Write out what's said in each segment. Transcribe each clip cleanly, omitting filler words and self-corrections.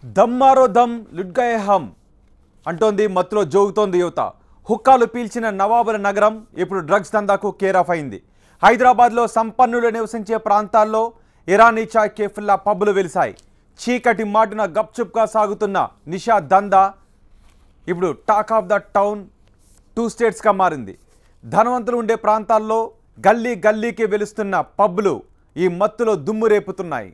దమ్మారో దమ్ లుడ్గయే హమ్ అంటోంది మత్తులో జోగుతోంది యువత. హుక్కాలు పీల్చిన నవాబుల నగరం ఇప్పుడు డ్రగ్స్ దందాకు కేర్ ఆఫ్ అయింది. హైదరాబాద్లో సంపన్నులు నివసించే ప్రాంతాల్లో ఇరానీ చాయ్ కేఫ్లా పబ్బులు వెలిశాయి. చీకటి మాటున గప్చుప్గా సాగుతున్న నిషా దందా ఇప్పుడు టాక్ ఆఫ్ ద టౌన్ 2 స్టేట్స్గా మారింది. ధనవంతులు ఉండే ప్రాంతాల్లో గల్లీ గల్లీకి వెలుస్తున్న పబ్బులు ఈ మత్తులో దుమ్ము రేపుతున్నాయి.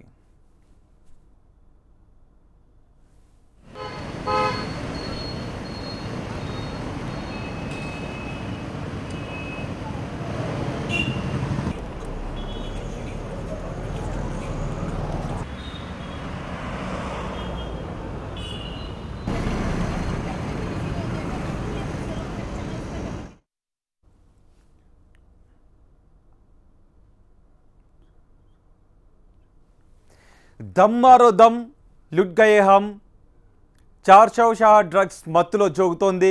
దమ్మారో దమ్ లుడ్గయే హమ్. చార్చౌషా డ్రగ్స్ మత్తులో జోగుతోంది.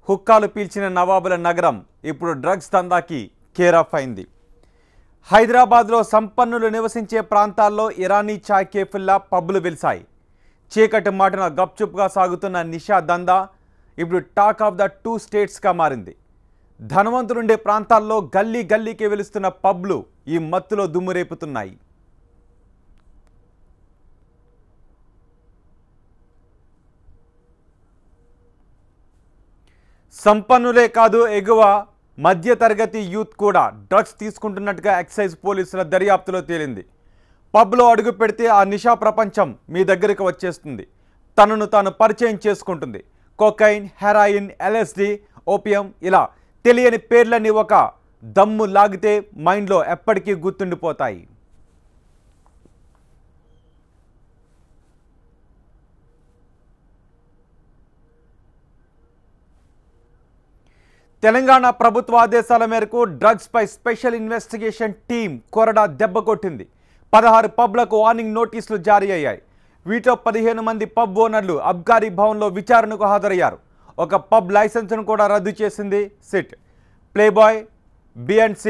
హుక్కాలు పీల్చిన నవాబుల నగరం ఇప్పుడు డ్రగ్స్ దందాకి కేర్ ఆఫ్ అయింది. హైదరాబాద్లో సంపన్నులు నివసించే ప్రాంతాల్లో ఇరానీ చాయ్ కేఫ్లా పబ్బులు వెలిశాయి. చీకటి మాటన గప్చుప్గా సాగుతున్న నిషా దందా ఇప్పుడు టాక్ ఆఫ్ ద 2 స్టేట్స్గా మారింది. ధనవంతులుండే ప్రాంతాల్లో గల్లీ గల్లీకి వెలుస్తున్న పబ్లు ఈ మత్తులో దుమ్ము రేపుతున్నాయి. సంపన్నులే కాదు, ఎగువ మధ్యతరగతి యూత్ కూడా డ్రగ్స్ తీసుకుంటున్నట్టుగా ఎక్సైజ్ పోలీసుల దర్యాప్తులో తేలింది. పబ్లో అడుగు పెడితే ఆ నిషా ప్రపంచం మీ దగ్గరికి వచ్చేస్తుంది. తనను తాను పరిచయం చేసుకుంటుంది. కోకైన్, హెరాయిన్, LSD, ఓపియం ఇలా తెలియని పేర్లని ఒక దమ్ము లాగితే మైండ్లో ఎప్పటికీ గుర్తుండిపోతాయి. తెలంగాణ ప్రభుత్వ ఆదేశాల మేరకు డ్రగ్స్ పై స్పెషల్ ఇన్వెస్టిగేషన్ టీం కొరడా దెబ్బ కొట్టింది. 16 పబ్లకు వార్నింగ్ నోటీసులు జారీ అయ్యాయి. వీటిలో 15 మంది పబ్ ఓనర్లు అబ్కారీ భవన్లో విచారణకు హాజరయ్యారు. ఒక పబ్ లైసెన్స్ను కూడా రద్దు చేసింది SIT. Playboy, B&C,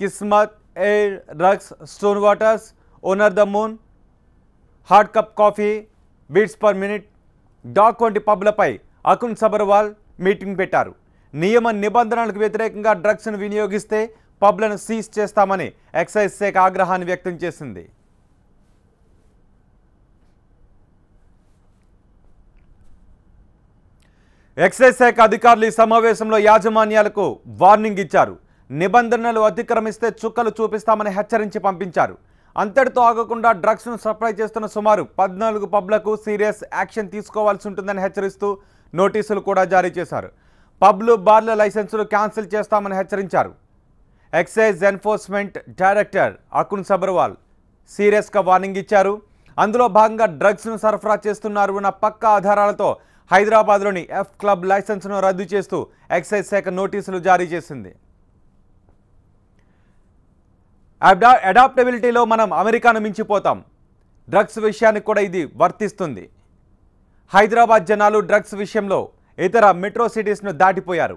Kismat, Air, Rux, Stone Waters, Owner The Moon, Hard Cup Coffee, Beats Per Minute, Dock వంటి పబ్లపై అకున్ సబర్వాల్ మీటింగ్ పెట్టారు. నియమ నిబంధనలకు వ్యతిరేకంగా డ్రగ్స్ను వినియోగిస్తే పబ్లను సీజ్ చేస్తామని ఎక్సైజ్ శాఖ ఆగ్రహాన్ని వ్యక్తం చేసింది. ఎక్సైజ్ శాఖ అధికారులు ఈ సమావేశంలో యాజమాన్యాలకు వార్నింగ్ ఇచ్చారు. నిబంధనలు అతిక్రమిస్తే చుక్కలు చూపిస్తామని హెచ్చరించి పంపించారు. అంతటితో ఆగకుండా డ్రగ్స్ను సప్లై చేస్తున్న సుమారు 14 పబ్లకు సీరియస్ యాక్షన్ తీసుకోవాల్సి ఉంటుందని హెచ్చరిస్తూ నోటీసులు కూడా జారీ చేశారు. పబ్లు, బార్ల లైసెన్సులు క్యాన్సిల్ చేస్తామని హెచ్చరించారు. Excise enforcement director Akun Sabharwal సీరియస్గా వార్నింగ్ ఇచ్చారు. అందులో భాగంగా డ్రగ్స్ను సరఫరా చేస్తున్నారు అన్న పక్కా ఆధారాలతో హైదరాబాద్లోని F క్లబ్ లైసెన్స్ను రద్దు చేస్తూ ఎక్సైజ్ శాఖ నోటీసులు జారీ చేసింది. అడాప్టబిలిటీలో మనం అమెరికాను మించిపోతాం. డ్రగ్స్ విషయానికి కూడా ఇది వర్తిస్తుంది. హైదరాబాద్ జనాలు డ్రగ్స్ విషయంలో ఇతర మెట్రో సిటీస్ను దాటిపోయారు.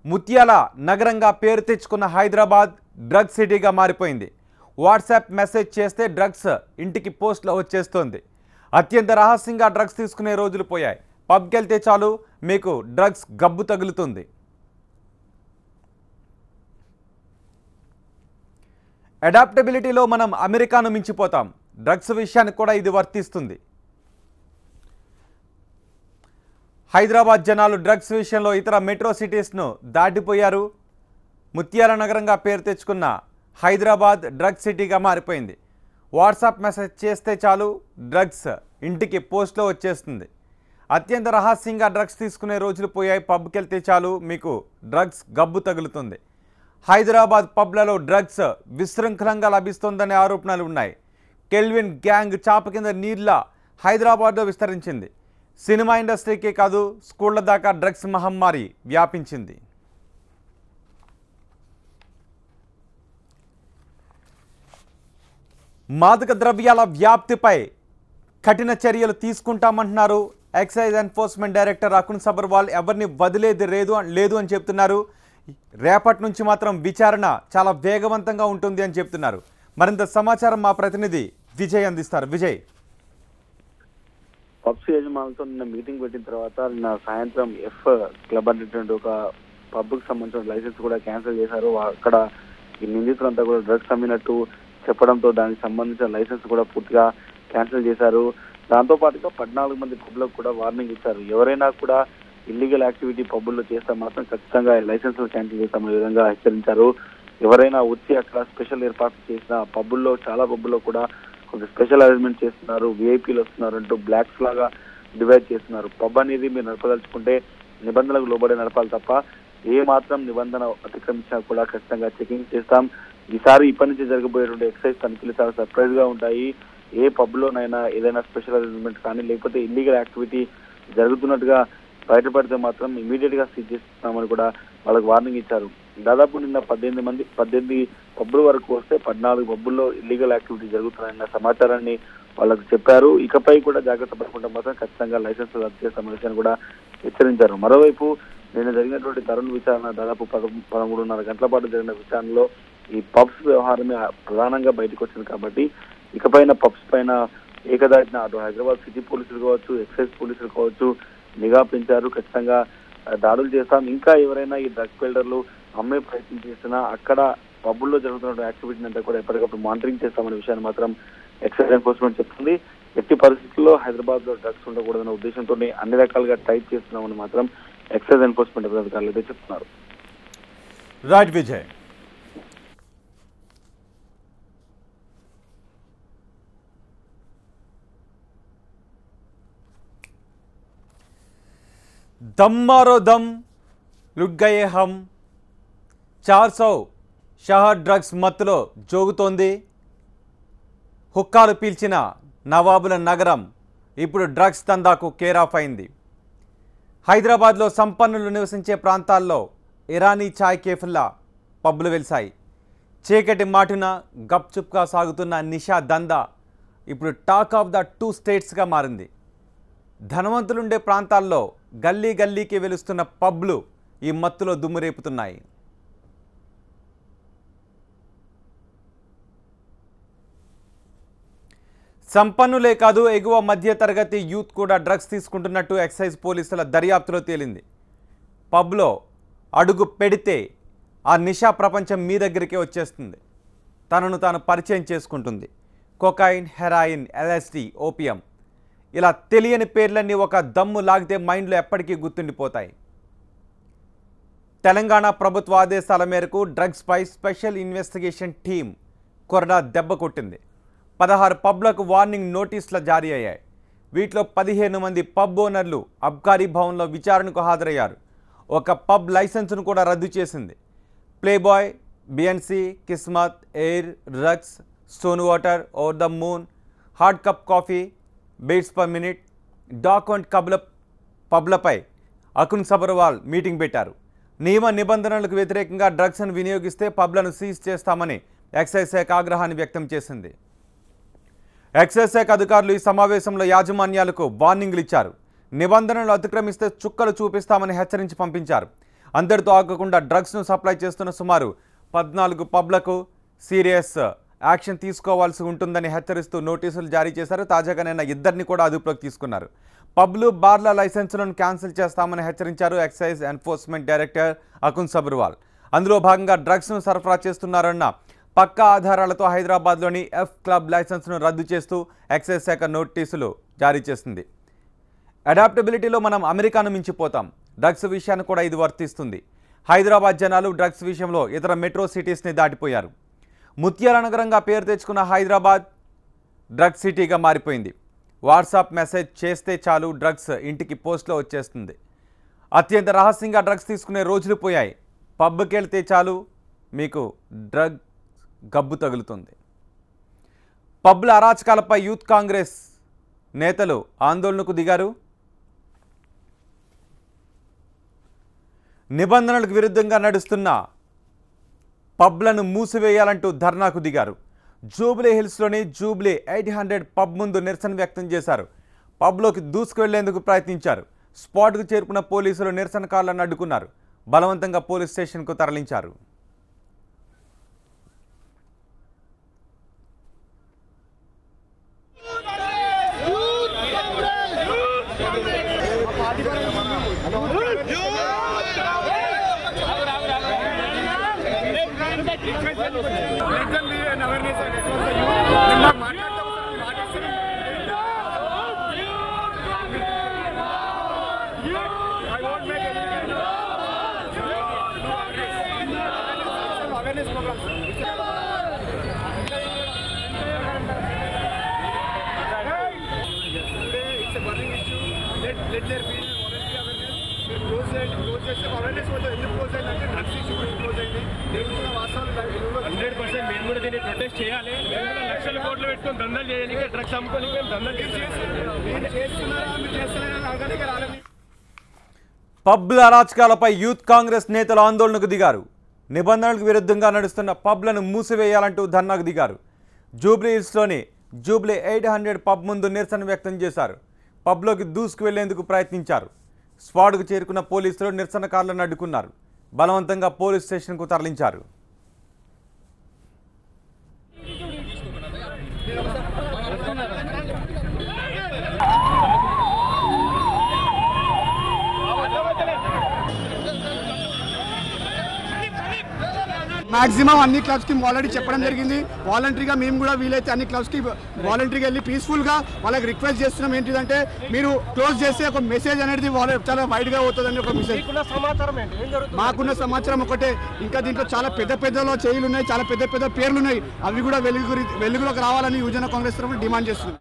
ముత్యాల నగరంగా పేరు తెచ్చుకున్న హైదరాబాద్ డ్రగ్స్ సిటీగా మారిపోయింది. వాట్సాప్ మెసేజ్ చేస్తే డ్రగ్స్ ఇంటికి పోస్ట్లో వచ్చేస్తోంది. అత్యంత రహస్యంగా డ్రగ్స్ తీసుకునే రోజులు పోయాయి. పబ్కి వెళ్తే చాలు మీకు డ్రగ్స్ గబ్బు తగులుతుంది. అడాప్టబిలిటీలో మనం అమెరికాను మించిపోతాం. డ్రగ్స్ విషయానికి కూడా ఇది వర్తిస్తుంది. హైదరాబాద్ జనాలు డ్రగ్స్ విషయంలో ఇతర మెట్రో సిటీస్ను దాటిపోయారు. ముత్యాల నగరంగా పేరు తెచ్చుకున్న హైదరాబాద్ డ్రగ్స్ సిటీగా మారిపోయింది. వాట్సాప్ మెసేజ్ చేస్తే చాలు డ్రగ్స్ ఇంటికి పోస్ట్లో వచ్చేస్తుంది. అత్యంత రహస్యంగా డ్రగ్స్ తీసుకునే రోజులు పోయాయి. పబ్కి వెళ్తే చాలు మీకు డ్రగ్స్ గబ్బు తగులుతుంది. హైదరాబాద్ పబ్లలో డ్రగ్స్ విశృంఖలంగా లభిస్తోందనే ఆరోపణలు ఉన్నాయి. కెల్విన్ గ్యాంగ్ చాప కింద నీళ్ళ హైదరాబాద్లో విస్తరించింది. సినిమా ఇండస్ట్రీకే కాదు, స్కూళ్ల దాకా డ్రగ్స్ మహమ్మారి వ్యాపించింది. మాదక ద్రవ్యాల వ్యాప్తిపై కఠిన చర్యలు తీసుకుంటామంటున్నారు excise enforcement director Akun Sabharwal. ఎవరిని వదిలేది లేదు అని చెప్తున్నారు. రేపటి నుంచి మాత్రం విచారణ చాలా వేగవంతంగా ఉంటుంది అని చెప్తున్నారు. మరింత సమాచారం మా ప్రతినిధి విజయ్ అందిస్తారు. విజయ్. పబ్స్ యజమానులతో నిన్న మీటింగ్ పెట్టిన తర్వాత నిన్న సాయంత్రం ఎఫ్ క్లబ్ అనేటువంటి ఒక పబ్ కు సంబంధించిన లైసెన్స్ కూడా క్యాన్సిల్ చేశారు. అక్కడ ఈ నిందితులంతా కూడా డ్రగ్స్ అమ్మినట్టు చెప్పడంతో దానికి సంబంధించిన లైసెన్స్ కూడా పూర్తిగా క్యాన్సిల్ చేశారు. దాంతో పాటుగా 14 మంది పబ్లకు కూడా వార్నింగ్ ఇచ్చారు. ఎవరైనా కూడా ఇల్లీగల్ యాక్టివిటీ పబ్బుల్లో చేస్తే మాత్రం ఖచ్చితంగా లైసెన్స్ క్యాన్సిల్ చేస్తామనే విధంగా హెచ్చరించారు. ఎవరైనా వచ్చి అక్కడ స్పెషల్ ఏర్పాట్లు చేసిన పబ్బుల్లో చాలా పబ్బుల్లో కూడా కొంత స్పెషల్ అరేంజ్మెంట్ చేస్తున్నారు, విఐపీలు వస్తున్నారు అంటూ బ్లాక్స్ లాగా డివైడ్ చేస్తున్నారు. పబ్ అనేది మీరు నడపదలుచుకుంటే నిబంధనలకు లోబడి నడపాలి తప్ప ఏ మాత్రం నిబంధన అతిక్రమించినా కూడా ఖచ్చితంగా చెకింగ్ చేస్తాం. ఈసారి ఇప్పటి నుంచి జరగబోయేటువంటి ఎక్సైజ్ తనిఖీలు చాలా సర్ప్రైజ్ గా ఉంటాయి. ఏ పబ్ లోనైనా ఏదైనా స్పెషల్ అరేంజ్మెంట్ కానీ లేకపోతే ఇల్లీగల్ యాక్టివిటీ జరుగుతున్నట్టుగా బయటపడితే మాత్రం ఇమీడియట్ గా సీజ్ చేస్తున్నామని కూడా వాళ్ళకి వార్నింగ్ ఇచ్చారు. దాదాపు నిన్న 18 పబ్బుల వరకు వస్తే 14 పబ్బుల్లో ఇల్లీగల్ యాక్టివిటీ జరుగుతున్నాయన్న సమాచారాన్ని వాళ్ళకు చెప్పారు. ఇకపై కూడా జాగ్రత్త పడకుండా మాత్రం ఖచ్చితంగా లైసెన్స్ రద్దు చేస్తామని విషయాన్ని కూడా హెచ్చరించారు. మరోవైపు నిన్న జరిగినటువంటి తరుణ్ విచారణ దాదాపు 13:30 గంటల పాటు జరిగిన విచారణలో ఈ పబ్స్ వ్యవహారమే ప్రధానంగా బయటకు వచ్చింది కాబట్టి ఇకపైన పబ్స్ పైన ఏకదాటిన అటు హైదరాబాద్ సిటీ పోలీసులు కావచ్చు, ఎక్సైజ్ పోలీసులు కావచ్చు నిఘా పెంచారు. ఖచ్చితంగా దాడులు చేస్తాం. ఇంకా ఎవరైనా ఈ డ్రగ్ పెల్డర్లు అమ్మే ప్రయత్నం చేసినా అక్కడ పబ్బుల్లో జరుగుతున్న యాక్టివిటీని అంతా కూడా ఎప్పటికప్పుడు మానిటరింగ్ చేస్తామనే విషయాన్ని మాత్రం ఎక్సైజ్ ఎన్ఫోర్స్మెంట్ చెప్తుంది. ఎట్టి పరిస్థితుల్లో హైదరాబాద్ లో డ్రగ్స్ ఉండకూడదన్న ఉద్దేశంతో అన్ని రకాలుగా టైప్ చేస్తున్నామని మాత్రం ఎక్సైజ్ ఎన్ఫోర్స్మెంట్ అధికారులు అయితే చెప్తున్నారు. రైట్ విజయ్. दम मारो दम लुट गए हम 400 షహర్ డ్రగ్స్ మత్తులో జోగుతోంది. హుక్కాలు పీల్చిన నవాబుల నగరం ఇప్పుడు డ్రగ్స్ దందాకు కేర్ ఆఫ్ అయింది. హైదరాబాద్లో సంపన్నులు నివసించే ప్రాంతాల్లో ఇరానీ చాయ్ కేఫ్లా పబ్బులు వెలిశాయి. చీకటి మాటున గప్చుప్గా సాగుతున్న నిషా దందా ఇప్పుడు టాక్ ఆఫ్ ద 2 స్టేట్స్గా మారింది. ధనవంతులుండే ప్రాంతాల్లో గల్లీ గల్లీకి వెలుస్తున్న పబ్లు ఈ మత్తులో దుమ్మురేపుతున్నాయి. సంపన్నులే కాదు, ఎగువ మధ్య తరగతి యూత్ కూడా డ్రగ్స్ తీసుకుంటున్నట్టు ఎక్సైజ్ పోలీసుల దర్యాప్తులో తేలింది. పబ్లో అడుగు పెడితే ఆ నిషా ప్రపంచం మీ దగ్గరికే వచ్చేస్తుంది. తనను తాను పరిచయం చేసుకుంటుంది. కొకైన్, హెరాయిన్, ఎల్ఎస్డి, ఓపియం ఇలా తెలియని పేర్లన్నీ ఒక దమ్ము లాగితే మైండ్లో ఎప్పటికీ గుర్తుండిపోతాయి. తెలంగాణ ప్రభుత్వ ఆదేశాల మేరకు డ్రగ్స్పై స్పెషల్ ఇన్వెస్టిగేషన్ టీం కొరడా దెబ్బ కొట్టింది. 16 పబ్లకు వార్నింగ్ నోటీసులు జారీ అయ్యాయి. వీటిలో 15 మంది పబ్ ఓనర్లు అబ్కారీ భవన్లో విచారణకు హాజరయ్యారు. ఒక పబ్ లైసెన్స్ను కూడా రద్దు చేసింది. Playboy, BNC, Kismat, Air, Rux, Stone Water, Over The Moon, Hard Cup Coffee, Beats Per Minute, Dock and పబ్లపై అకున్ సబర్వాల్ మీటింగ్ పెట్టారు. నియమ నిబంధనలకు వ్యతిరేకంగా డ్రగ్స్ను వినియోగిస్తే పబ్లను సీజ్ చేస్తామని ఎక్సైజ్ శాఖ ఆగ్రహాన్ని వ్యక్తం చేసింది. ఎక్సైజ్ శాఖ అధికారులు ఈ సమావేశంలో యాజమాన్యాలకు వార్నింగ్లు ఇచ్చారు. నిబంధనలు అతిక్రమిస్తే చుక్కలు చూపిస్తామని హెచ్చరించి పంపించారు. అందరితో ఆగకుండా డ్రగ్స్ను సప్లై చేస్తున్న సుమారు 14 పబ్లకు సీరియస్ యాక్షన్ తీసుకోవాల్సి ఉంటుందని హెచ్చరిస్తూ నోటీసులు జారీ చేశారు. తాజాగా నిన్న 2 కూడా అదుపులోకి తీసుకున్నారు. పబ్లు, బార్ల లైసెన్సులను క్యాన్సిల్ చేస్తామని హెచ్చరించారు excise enforcement director Akun Sabharwal. అందులో భాగంగా డ్రగ్స్ను సరఫరా చేస్తున్నారన్న పక్కా ఆధారాలతో హైదరాబాద్లోని ఎఫ్ క్లబ్ లైసెన్స్ను రద్దు చేస్తూ ఎక్సైజ్ శాఖ నోటీసులు జారీ చేసింది. అడాప్టబిలిటీలో మనం అమెరికాను మించిపోతాం. డ్రగ్స్ విషయాన్ని కూడా ఇది వర్తిస్తుంది. హైదరాబాద్ జనాలు డ్రగ్స్ విషయంలో ఇతర మెట్రో సిటీస్ని దాటిపోయారు. ముత్యాల నగరంగా పేరు తెచ్చుకున్న హైదరాబాద్ డ్రగ్స్ సిటీగా మారిపోయింది. వాట్సాప్ మెసేజ్ చేస్తే చాలు డ్రగ్స్ ఇంటికి పోస్ట్లో వచ్చేస్తుంది. అత్యంత రహస్యంగా డ్రగ్స్ తీసుకునే రోజులు పోయాయి. పబ్కి వెళ్తే చాలు మీకు డ్రగ్ గబ్బు తగులుతుంది. పబ్ల అరాచకాలపై యూత్ కాంగ్రెస్ నేతలు ఆందోళనకు దిగారు. నిబంధనలకు విరుద్ధంగా నడుస్తున్న పబ్లను మూసివేయాలంటూ ధర్నాకు దిగారు. జూబ్లీ హిల్స్లోని జూబ్లీ 800 పబ్ ముందు నిరసన వ్యక్తం చేశారు. పబ్లోకి దూసుకువెళ్లేందుకు ప్రయత్నించారు. స్పాట్కు చేరుకున్న పోలీసులు నిరసనకారులను అడ్డుకున్నారు. బలవంతంగా పోలీస్ స్టేషన్కు తరలించారు. ప్రొటెస్ట్ చేయాలి. లక్షల కోట్లు పెట్టుకొని దందాలు చేయడానికి డ్రగ్స్ అమ్ముకొని దందాలు చేస్తున్నారు. పబ్ల అరాచకాలపై యూత్ కాంగ్రెస్ నేతలు ఆందోళనకు దిగారు. నిబంధనలకు విరుద్ధంగా నడుస్తున్న పబ్లను మూసివేయాలంటూ ధర్నాకు దిగారు. జూబ్లీ హిల్స్లోని జూబ్లీ 800 పబ్ ముందు నిరసన వ్యక్తం చేశారు. పబ్లోకి దూసుకు వెళ్లేందుకు ప్రయత్నించారు. స్పాట్కు చేరుకున్న పోలీసులు నిరసనకారులను అడ్డుకున్నారు. బలవంతంగా పోలీస్ స్టేషన్కు తరలించారు. మాక్సిమం అన్ని క్లబ్స్కి ఆల్రెడీ చెప్పడం జరిగింది. వాలంటరీగా మేము కూడా వీలైతే అన్ని క్లబ్స్కి వాలంటరీగా వెళ్ళి పీస్ఫుల్గా వాళ్ళకి రిక్వెస్ట్ చేస్తున్నాం. ఏంటిదంటే మీరు క్లోజ్ చేస్తే ఒక మెసేజ్ అనేది చాలా వైడ్గా అవుతుందని ఒక మెసేజ్. మాకున్న సమాచారం ఒకటే. ఇంకా దీంట్లో చాలా పెద్దలో చేయిలు ఉన్నాయి, చాలా పెద్ద పేర్లు ఉన్నాయి. అవి కూడా వెలుగులోకి రావాలని యువజన కాంగ్రెస్ తరఫున డిమాండ్ చేస్తున్నాం.